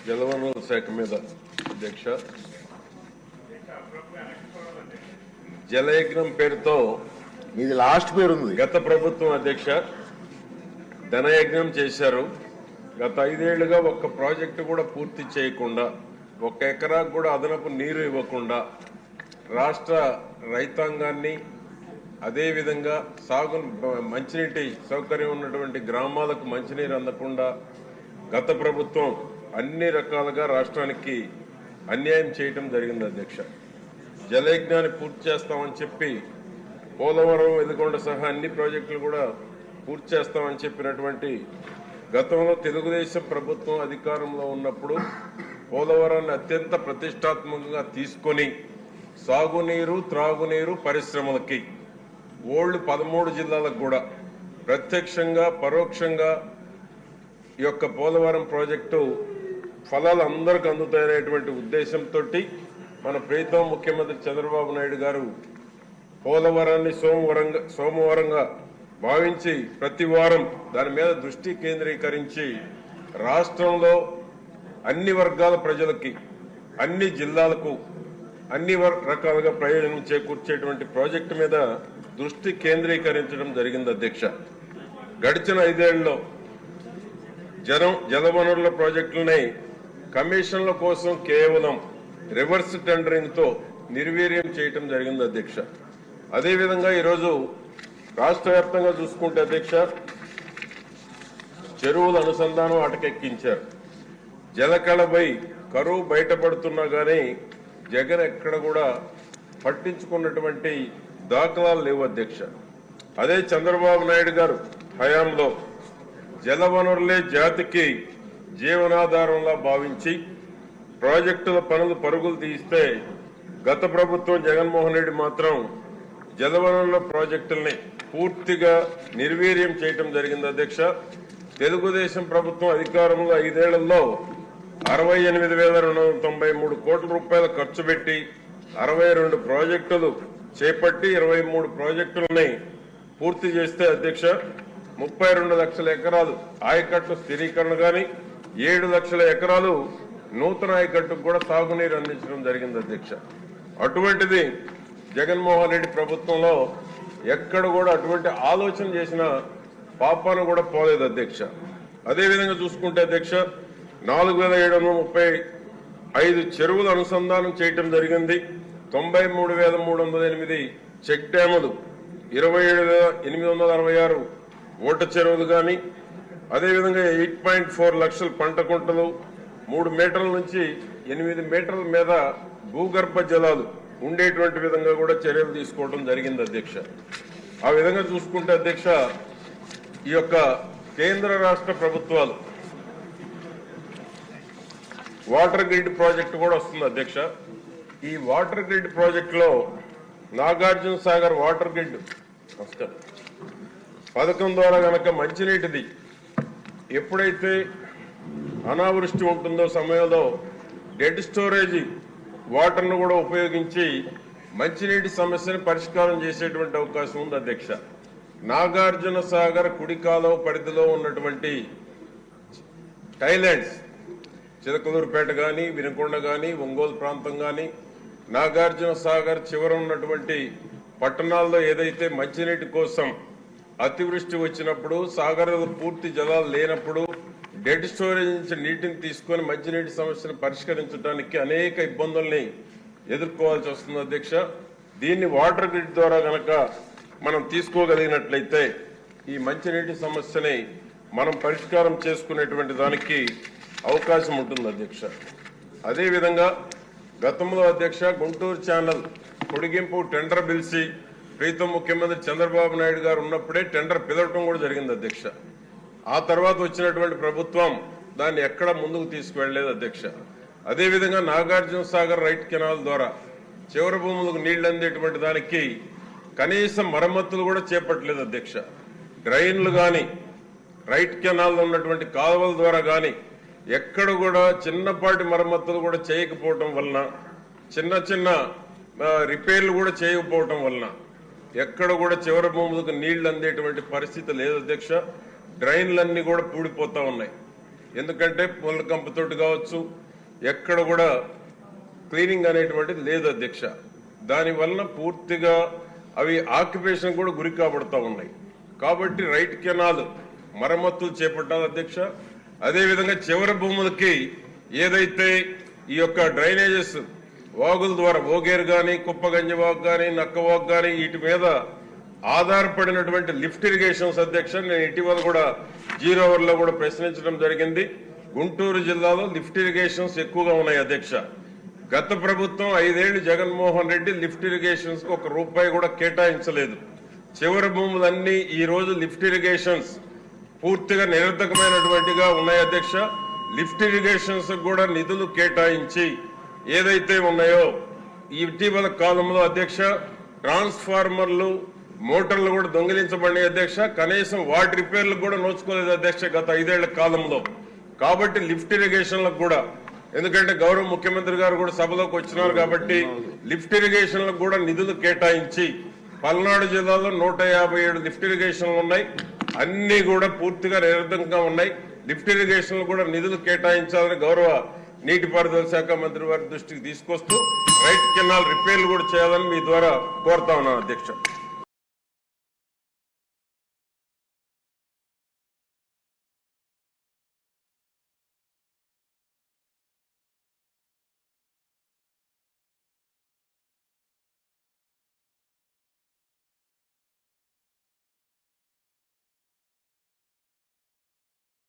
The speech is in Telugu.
జలవనరుల శాఖ మీద అధ్యక్ష, జలయజ్ఞం పేరుతో ఇది లాస్ట్ పేరు ఉంది. గత ప్రభుత్వం అధ్యక్ష ధనయజ్ఞం చేశారు. గత 5 ఏళ్లుగా ఒక్క ప్రాజెక్టు కూడా పూర్తి చేయకుండా, 1 ఎకరాకు కూడా అదనపు నీరు ఇవ్వకుండా రాష్ట్ర రైతాంగాన్ని, అదేవిధంగా మంచినీటి సౌకర్యం ఉన్నటువంటి గ్రామాలకు మంచినీరు అందకుండా గత ప్రభుత్వం అన్ని రకాలుగా రాష్ట్రానికి అన్యాయం చేయటం జరిగింది అధ్యక్ష. జలయజ్ఞాన్ని పూర్తి చేస్తామని చెప్పి పోలవరం, వెలుగొండ సహా అన్ని ప్రాజెక్టులు కూడా పూర్తి చేస్తామని చెప్పినటువంటి గతంలో తెలుగుదేశం ప్రభుత్వం అధికారంలో ఉన్నప్పుడు పోలవరాన్ని అత్యంత ప్రతిష్టాత్మకంగా తీసుకొని సాగునీరు, త్రాగునీరు, పరిశ్రమలకి ఓల్డ్ 13 జిల్లాలకు కూడా ప్రత్యక్షంగా పరోక్షంగా ఈ యొక్క పోలవరం ప్రాజెక్టు ఫలాలు అందరికి అందుతాయనేటువంటి ఉద్దేశంతో మన ప్రీతం ముఖ్యమంత్రి చంద్రబాబు నాయుడు గారు పోలవరాన్ని సోమవారంగా భావించి ప్రతి వారం దాని మీద దృష్టి కేంద్రీకరించి రాష్ట్రంలో అన్ని వర్గాల ప్రజలకి, అన్ని జిల్లాలకు అన్ని రకాలుగా ప్రయోజనం చేకూర్చేటువంటి ప్రాజెక్టు మీద దృష్టి కేంద్రీకరించడం జరిగింది అధ్యక్ష. గడిచిన 5 ఏళ్లలో జలవనరుల ప్రాజెక్టులని కమిషన్ల కోసం కేవలం రివర్స్ టెండరింగ్ తో నిర్వీర్యం చేయటం జరిగింది అధ్యక్ష. అదేవిధంగా ఈరోజు రాష్ట్ర వ్యాప్తంగా చూసుకుంటే అధ్యక్ష చెరువుల అనుసంధానం అటకెక్కించారు. జలకళపై కరువు బయటపడుతున్నా కానీ జగన్ ఎక్కడ కూడా పట్టించుకున్నటువంటి దాఖలాలు లేవు అధ్యక్ష. అదే చంద్రబాబు నాయుడు గారు హయాంలో జలవనరులే జాతికి జీవనాధారంలా భావించి ప్రాజెక్టుల పరుగులు తీస్తే గత ప్రభుత్వం జగన్మోహన్ రెడ్డి మాత్రం జలవనరుల ప్రాజెక్టుల్ని పూర్తిగా నిర్వీర్యం చేయటం జరిగింది అధ్యక్ష. తెలుగుదేశం ప్రభుత్వం అధికారంలో 5 ఏళ్లలో 68,293 కోట్ల రూపాయలు ఖర్చు పెట్టి 62 ప్రాజెక్టులు చేపట్టి 23 ప్రాజెక్టులని పూర్తి చేస్తే అధ్యక్ష 32 లక్షల ఎకరాలు ఆయకట్టు స్థిరీకరణ గాని 7 లక్షల ఎకరాలు నూతన ఆయకట్టుకు కూడా సాగునీరు అందించడం జరిగింది అధ్యక్ష. అటువంటిది జగన్మోహన్ రెడ్డి ప్రభుత్వంలో ఎక్కడ కూడా అటువంటి ఆలోచన చేసిన పాపాను కూడా పోలేదు అధ్యక్ష. అదేవిధంగా చూసుకుంటే అధ్యక్ష 4,735 చెరువులు అనుసంధానం చేయటం జరిగింది. 93,308 చెక్ డ్యాములు, 27,866 ఓట చెరువులు కానీ, అదేవిధంగా 8.4 లక్షల పంట కుంటలు, 3 మీటర్ల నుంచి 8 మీటర్ల మీద భూగర్భ జలాలు ఉండేటువంటి విధంగా కూడా చర్యలు తీసుకోవడం జరిగింది అధ్యక్ష. ఆ విధంగా చూసుకుంటే అధ్యక్ష ఈ యొక్క కేంద్ర రాష్ట్ర ప్రభుత్వాలు వాటర్ గ్రిడ్ ప్రాజెక్టు కూడా వస్తుంది అధ్యక్ష. ఈ వాటర్ గ్రిడ్ ప్రాజెక్టులో నాగార్జున సాగర్ వాటర్ గ్రిడ్ పథకం ద్వారా గనక మంచినీటిది ఎప్పుడైతే అనావృష్టి ఉంటుందో సమయంలో డెడ్ స్టోరేజ్ వాటర్ను కూడా ఉపయోగించి మంచినీటి సమస్యను పరిష్కారం చేసేటువంటి అవకాశం ఉంది అధ్యక్ష. నాగార్జున సాగర్ కుడి కాలువ పరిధిలో ఉన్నటువంటి టైలాండ్స్ చిలకలూరుపేట కానీ, వినుకొండ కానీ, ఒంగోలు ప్రాంతం కానీ, నాగార్జున సాగర్ చివర ఉన్నటువంటి పట్టణాల్లో ఏదైతే మంచినీటి కోసం అతివృష్టి వచ్చినప్పుడు, సాగర్ పూర్తి జలాలు లేనప్పుడు డెడ్ స్టోరేజ్ నుంచి నీటిని తీసుకొని మంచినీటి సమస్యను పరిష్కరించడానికి అనేక ఇబ్బందుల్ని ఎదుర్కోవాల్సి వస్తుంది అధ్యక్ష. దీన్ని వాటర్ గ్రిడ్ ద్వారా గనక మనం తీసుకోగలిగినట్లయితే ఈ మంచినీటి సమస్యని మనం పరిష్కారం చేసుకునేటువంటి దానికి అవకాశం ఉంటుంది అధ్యక్ష. అదేవిధంగా గతంలో అధ్యక్ష గుంటూరు ఛానల్ పొడిగింపు టెండర్ పిలిచి ప్రీతం ముఖ్యమంత్రి చంద్రబాబు నాయుడు గారు ఉన్నప్పుడే టెండర్ పిలవటం కూడా జరిగింది అధ్యక్ష. ఆ తర్వాత వచ్చినటువంటి ప్రభుత్వం దాన్ని ఎక్కడ ముందుకు తీసుకువెళ్లేదు అధ్యక్ష. అదేవిధంగా నాగార్జున సాగర్ రైట్ కెనాల్ ద్వారా చివరి భూములకు నీళ్లు అందేటువంటి దానికి కనీసం మరమ్మతులు కూడా చేపట్టలేదు అధ్యక్ష. డ్రైన్లు కానీ, రైట్ కెనాల్లో ఉన్నటువంటి కాలువల ద్వారా కానీ ఎక్కడ కూడా చిన్నపాటి మరమ్మతులు కూడా చేయకపోవటం వలన చిన్న చిన్న రిపేర్లు కూడా చేయకపోవటం వలన ఎక్కడ కూడా చివరి భూములకు నీళ్లు అందేటువంటి పరిస్థితి లేదు అధ్యక్ష. డ్రైన్లన్నీ కూడా పూడిపోతా ఉన్నాయి. ఎందుకంటే పుల్ల కంపతోటి కావచ్చు, ఎక్కడ కూడా క్లీనింగ్ అనేటువంటిది లేదు అధ్యక్ష. దాని వలన పూర్తిగా అవి ఆక్యుపేషన్ కూడా గురి కాబడుతూ ఉన్నాయి. కాబట్టి రైట్ కెనాల్ మరమ్మతులు చేపట్టాలి అధ్యక్ష. అదేవిధంగా చివరి భూములకి ఏదైతే ఈ యొక్క డ్రైనేజెస్ వాగుల ద్వారా ఓగేరు కానీ, కుప్పగంజి వాగు కానీ, నక్క వాగు కానీ వీటి మీద ఆధారపడినటువంటి లిఫ్ట్ ఇరిగేషన్స్ అధ్యక్ష, నేను ఇటీవల కూడా 0 అవర్లో కూడా ప్రశ్నించడం జరిగింది. గుంటూరు జిల్లాలో లిఫ్ట్ ఇరిగేషన్స్ ఎక్కువగా ఉన్నాయి అధ్యక్ష. గత ప్రభుత్వం 5 ఏళ్లు జగన్మోహన్ రెడ్డి లిఫ్ట్ ఇరిగేషన్స్ కు ₹1 కూడా కేటాయించలేదు. చివరి భూములన్నీ ఈ రోజు లిఫ్ట్ ఇరిగేషన్స్ పూర్తిగా నిరర్ధకమైనటువంటిగా ఉన్నాయి అధ్యక్ష. లిఫ్ట్ ఇరిగేషన్స్ కూడా నిధులు కేటాయించి ఏదైతే ఉన్నాయో ఇటీవల కాలంలో అధ్యక్ష ట్రాన్స్ఫార్మర్లు, మోటార్లు కూడా దొంగిలించబడినాయి అధ్యక్ష. కనీసం వాటి రిపేర్లకు కూడా నోచుకోలేదు అధ్యక్ష గత 5 ఏళ్ల కాలంలో. కాబట్టి లిఫ్ట్ ఇరిగేషన్లకు కూడా, ఎందుకంటే గౌరవ ముఖ్యమంత్రి గారు కూడా సభలోకి వచ్చినారు కాబట్టి లిఫ్ట్ ఇరిగేషన్లకు కూడా నిధులు కేటాయించి పల్నాడు జిల్లాలో 157 లిఫ్ట్ ఇరిగేషన్లు ఉన్నాయి. అన్ని కూడా పూర్తిగా నిరర్ధకంగా ఉన్నాయి. లిఫ్ట్ ఇరిగేషన్లు కూడా నిధులు కేటాయించాలని గౌరవ నీటిపారుదల శాఖ మంత్రి వారి దృష్టికి తీసుకొస్తూ రైట్ కెనాల్ రిపేర్లు కూడా చేయాలని మీ ద్వారా కోరుతా ఉన్నాను అధ్యక్ష.